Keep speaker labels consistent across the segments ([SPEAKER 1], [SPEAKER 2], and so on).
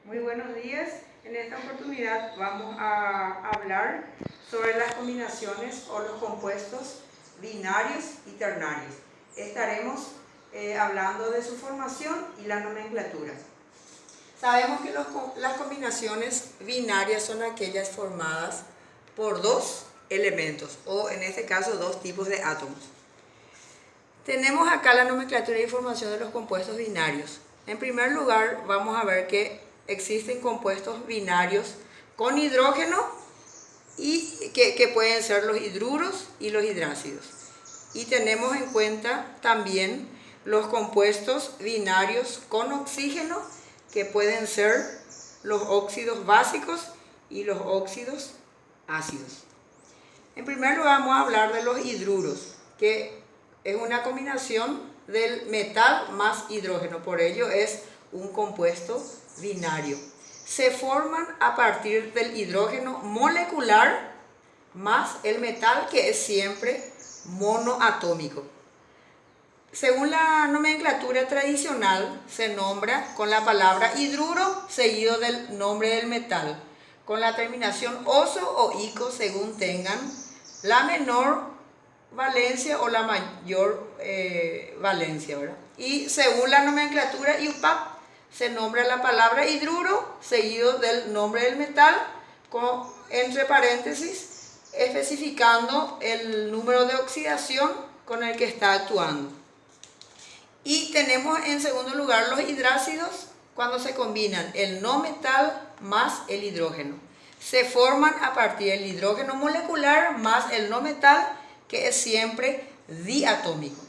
[SPEAKER 1] Muy buenos días. En esta oportunidad vamos a hablar sobre las combinaciones o los compuestos binarios y ternarios. Estaremos hablando de su formación y la nomenclatura. Sabemos que las combinaciones binarias son aquellas formadas por dos elementos, o en este caso dos tipos de átomos. Tenemos acá la nomenclatura y formación de los compuestos binarios. En primer lugar, vamos a ver que existen compuestos binarios con hidrógeno y que pueden ser los hidruros y los hidrácidos. Y tenemos en cuenta también los compuestos binarios con oxígeno, que pueden ser los óxidos básicos y los óxidos ácidos. En primer lugar, vamos a hablar de los hidruros, que es una combinación del metal más hidrógeno, por ello es un compuesto binario. Se forman a partir del hidrógeno molecular más el metal, que es siempre monoatómico. Según la nomenclatura tradicional, se nombra con la palabra hidruro seguido del nombre del metal, con la terminación oso o ico según tengan la menor valencia o la mayor valencia, ¿verdad? Y según la nomenclatura IUPAC, se nombra la palabra hidruro seguido del nombre del metal, entre paréntesis, especificando el número de oxidación con el que está actuando. Y tenemos en segundo lugar los hidrácidos, cuando se combinan el no metal más el hidrógeno. Se forman a partir del hidrógeno molecular más el no metal, que es siempre diatómico.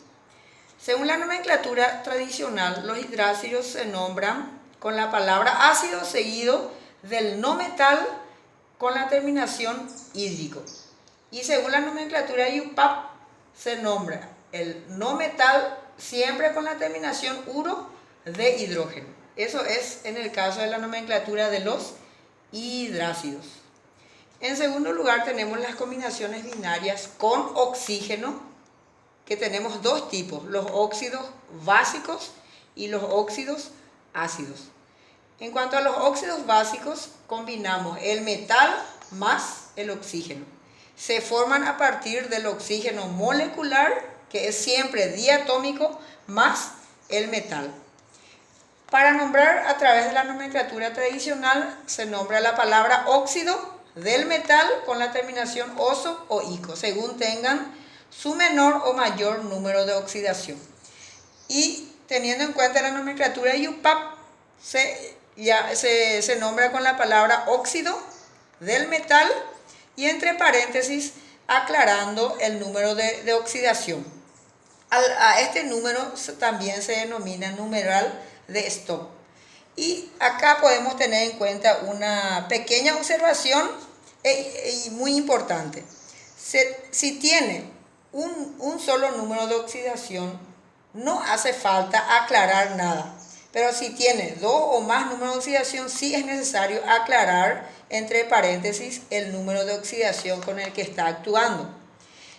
[SPEAKER 1] Según la nomenclatura tradicional, los hidrácidos se nombran con la palabra ácido seguido del no metal con la terminación hídrico. Y según la nomenclatura IUPAC, se nombra el no metal siempre con la terminación uro de hidrógeno. Eso es en el caso de la nomenclatura de los hidrácidos. En segundo lugar, tenemos las combinaciones binarias con oxígeno, que tenemos dos tipos, los óxidos básicos y los óxidos ácidos. En cuanto a los óxidos básicos, combinamos el metal más el oxígeno. Se forman a partir del oxígeno molecular, que es siempre diatómico, más el metal. Para nombrar a través de la nomenclatura tradicional, se nombra la palabra óxido del metal con la terminación oso o ico, según tengan su menor o mayor número de oxidación. Y teniendo en cuenta la nomenclatura IUPAC, se nombra con la palabra óxido del metal y entre paréntesis aclarando el número de oxidación. A este número también se denomina numeral de Stokes. Y acá podemos tener en cuenta una pequeña observación muy importante. Si tiene un solo número de oxidación, no hace falta aclarar nada. Pero si tiene dos o más números de oxidación, sí es necesario aclarar entre paréntesis el número de oxidación con el que está actuando.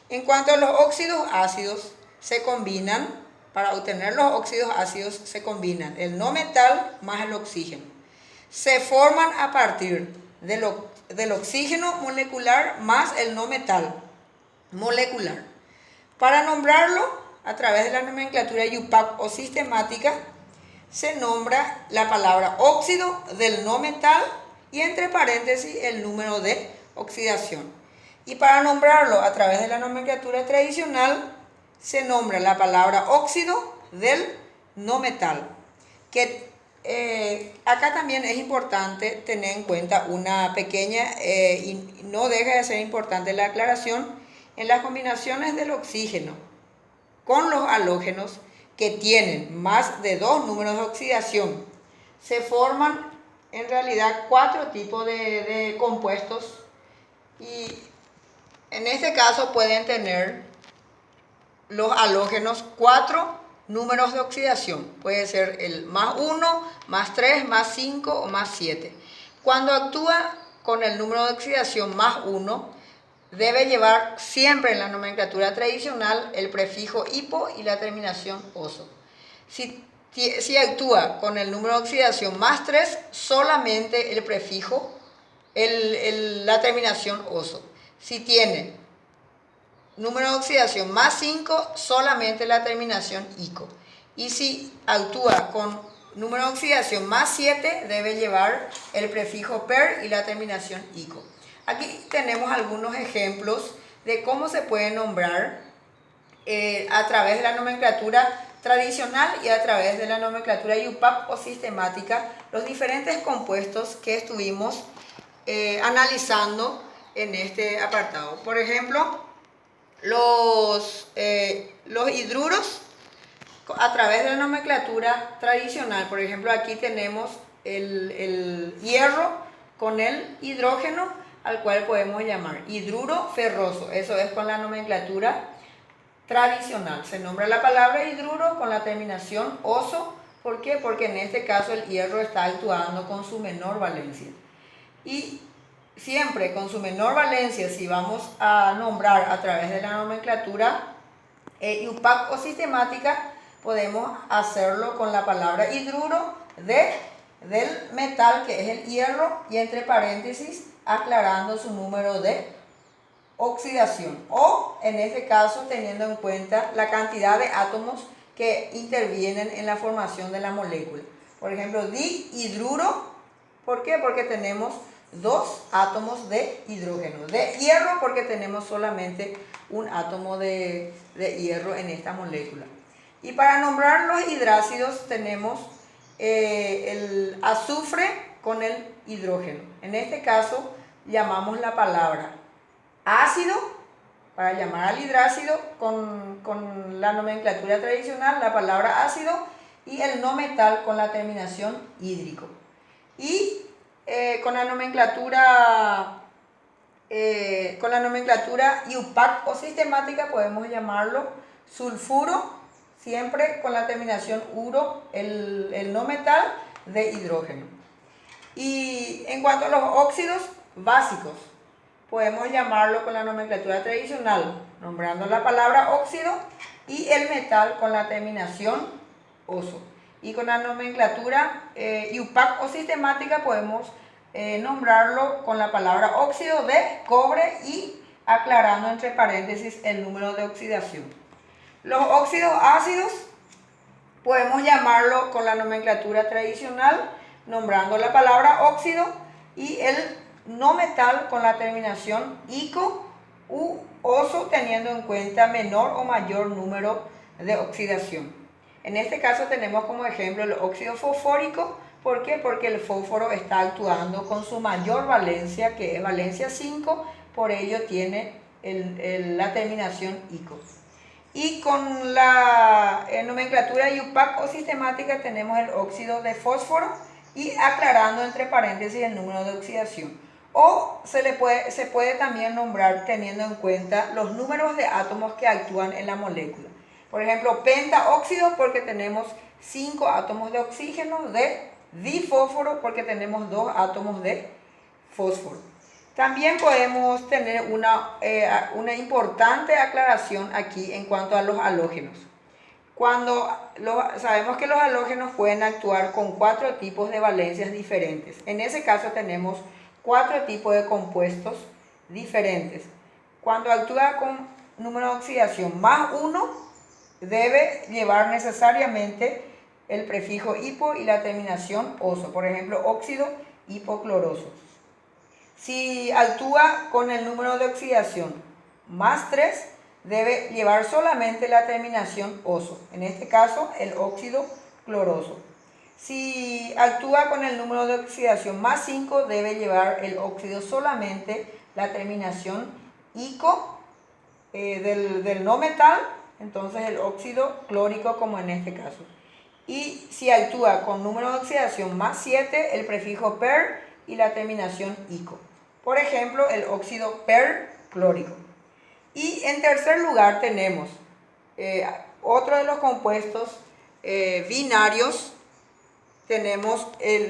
[SPEAKER 1] En cuanto a los óxidos ácidos, se combinan, para obtener los óxidos ácidos, se combinan el no metal más el oxígeno. Se forman a partir del oxígeno molecular más el no metal molecular. Para nombrarlo, a través de la nomenclatura IUPAC o sistemática, se nombra la palabra óxido del no metal y entre paréntesis el número de oxidación. Y para nombrarlo a través de la nomenclatura tradicional, se nombra la palabra óxido del no metal. Que acá también es importante tener en cuenta una pequeña, y no deja de ser importante la aclaración, en las combinaciones del oxígeno con los halógenos que tienen más de dos números de oxidación, se forman en realidad cuatro tipos de compuestos y en este caso pueden tener los halógenos cuatro números de oxidación. Puede ser el más 1, más 3, más 5 o más 7. Cuando actúa con el número de oxidación más 1, debe llevar siempre en la nomenclatura tradicional el prefijo hipo y la terminación oso. Si
[SPEAKER 2] Si actúa con el número de oxidación más 3, solamente el prefijo, la terminación oso. Si tiene número de oxidación más 5, solamente la terminación ico. Y si actúa con número de oxidación más 7, debe llevar el prefijo per y la terminación ico. Aquí tenemos algunos ejemplos de cómo se puede nombrar a través de la nomenclatura tradicional y a través de la nomenclatura IUPAC o sistemática los diferentes compuestos que estuvimos analizando en este apartado. Por ejemplo, los hidruros a través de la nomenclatura tradicional. Por ejemplo, aquí tenemos el hierro con el hidrógeno, al cual podemos llamar hidruro ferroso. Eso es con la nomenclatura tradicional. Se nombra la palabra hidruro con la terminación oso. ¿Por qué? Porque en este caso el hierro está actuando con su menor valencia. Y siempre con su menor valencia, si vamos a nombrar a través de la nomenclatura IUPAC o sistemática, podemos hacerlo con la palabra hidruro del metal, que es el hierro, y entre paréntesis aclarando su número de oxidación, o en este caso teniendo en cuenta la cantidad de átomos que intervienen en la formación de la molécula. Por ejemplo, dihidruro, ¿por qué? Porque tenemos 2 átomos de hidrógeno. De hierro, porque tenemos solamente un átomo de hierro en esta molécula. Y para nombrar los hidrácidos tenemos el azufre con el hidrógeno. En este caso llamamos la palabra ácido para llamar al hidrácido con la nomenclatura tradicional, la palabra ácido, y el no metal con la terminación hídrico. Y con la nomenclatura IUPAC o sistemática podemos llamarlo sulfuro, siempre con la terminación uro, el no metal de hidrógeno. Y en cuanto a los óxidos básicos, podemos llamarlo con la nomenclatura tradicional, nombrando la palabra óxido y el metal con la terminación oso. Y con la nomenclatura IUPAC o sistemática podemos nombrarlo con la palabra óxido de cobre y aclarando entre paréntesis el número de oxidación. Los óxidos ácidos podemos llamarlo con la nomenclatura tradicional, nombrando la palabra óxido y el no metal con la terminación ico u oso, teniendo en cuenta menor o mayor número de oxidación. En este caso tenemos como ejemplo el óxido fosfórico. ¿Por qué? Porque el fósforo está actuando con su mayor valencia, que es valencia 5, por ello tiene la terminación ico. Y con la nomenclatura IUPAC o sistemática tenemos el óxido de fósforo y aclarando entre paréntesis el número de oxidación. O se puede también nombrar teniendo en cuenta los números de átomos que actúan en la molécula. Por ejemplo, pentaóxido porque tenemos 5 átomos de oxígeno, de difósforo porque tenemos 2 átomos de fósforo. También podemos tener una importante aclaración aquí en cuanto a los halógenos. Sabemos que los halógenos pueden actuar con 4 tipos de valencias diferentes. En ese caso tenemos 4 tipos de compuestos diferentes. Cuando actúa con número de oxidación más 1, debe llevar necesariamente el prefijo hipo y la terminación oso. Por ejemplo, óxido hipocloroso. Si actúa con el número de oxidación más 3, debe llevar solamente la terminación oso. En este caso, el óxido cloroso. Si actúa con el número de oxidación más 5, debe llevar el óxido solamente la terminación ico del no metal, entonces el óxido clórico como en este caso. Y si actúa con número de oxidación más 7, el prefijo per y la terminación ico. Por ejemplo, el óxido perclórico. Y en tercer lugar tenemos otro de los compuestos binarios. Tenemos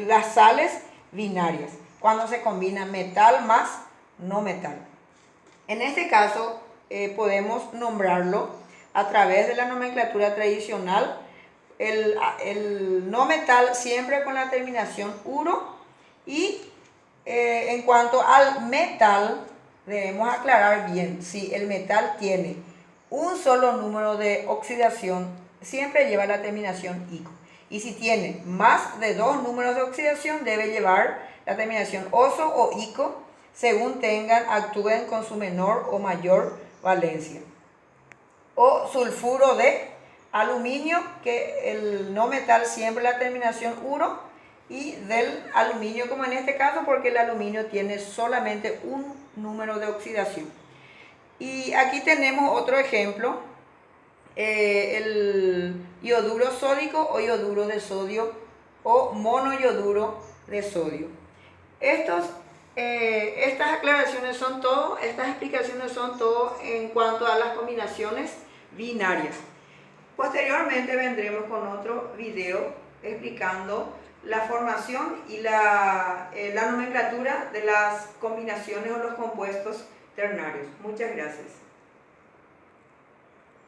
[SPEAKER 2] las sales binarias, cuando se combina metal más no metal. En este caso podemos nombrarlo a través de la nomenclatura tradicional el no metal siempre con la terminación uro. Y en cuanto al metal, debemos aclarar bien, si el metal tiene un solo número de oxidación, siempre lleva la terminación ico. Y si tiene más de 2 números de oxidación, debe llevar la terminación oso o ico, según actúen con su menor o mayor valencia. O sulfuro de aluminio, que el no metal siempre la terminación uro, y del aluminio, como en este caso, porque el aluminio tiene solamente un número de oxidación. Y aquí tenemos otro ejemplo, el ioduro sódico o ioduro de sodio o monoioduro de sodio. Estas aclaraciones son todo, estas explicaciones son todo en cuanto a las combinaciones binarias. Posteriormente vendremos con otro video explicando la formación y la nomenclatura de las combinaciones o los compuestos ternarios. Muchas gracias.